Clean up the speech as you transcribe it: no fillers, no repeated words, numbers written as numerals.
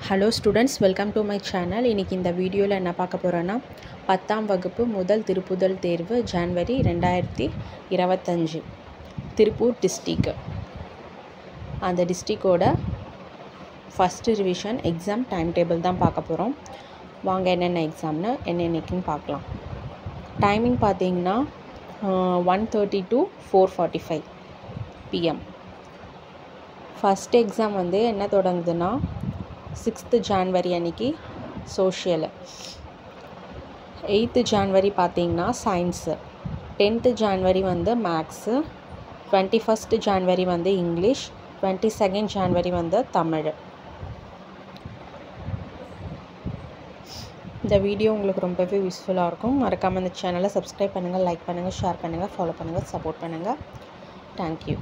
Hello students, welcome to my channel. இன்னைக்கு இந்த வீடியோவில் என்ன பார்க்க போகிறோன்னா 10ஆம் வகுப்பு முதல் திருப்புதல் தேர்வு ஜனவரி 2025 திருப்பூர் டிஸ்ட்ரிக்ட். அந்த டிஸ்ட்ரிக்டோட first revision exam time table தான் பார்க்க போகிறோம். வாங்க என்னென்ன எக்ஸாம்னு என்னென்னைக்குன்னு பார்க்கலாம். டைமிங் பார்த்தீங்கன்னா 1:30 to 4:45 PM. ஃபஸ்ட் எக்ஸாம் வந்து என்ன தொடங்குதுன்னா 6th January அன்றைக்கி சோஷியலு, 8th January பார்த்திங்கன்னா சயின்ஸு, 10th January வந்து மேக்ஸு, 21st January வந்து இங்கிலீஷ், 22nd January வந்து தமிழ். இந்த வீடியோ உங்களுக்கு ரொம்பவே யூஸ்ஃபுல்லாக இருக்கும். மறக்காமல் இந்த சேனலை சப்ஸ்கிரைப் பண்ணுங்கள், லைக் பண்ணுங்கள், ஷேர் பண்ணுங்கள், ஃபாலோ பண்ணுங்கள், சப்போர்ட் பண்ணுங்கள். தேங்க்யூ.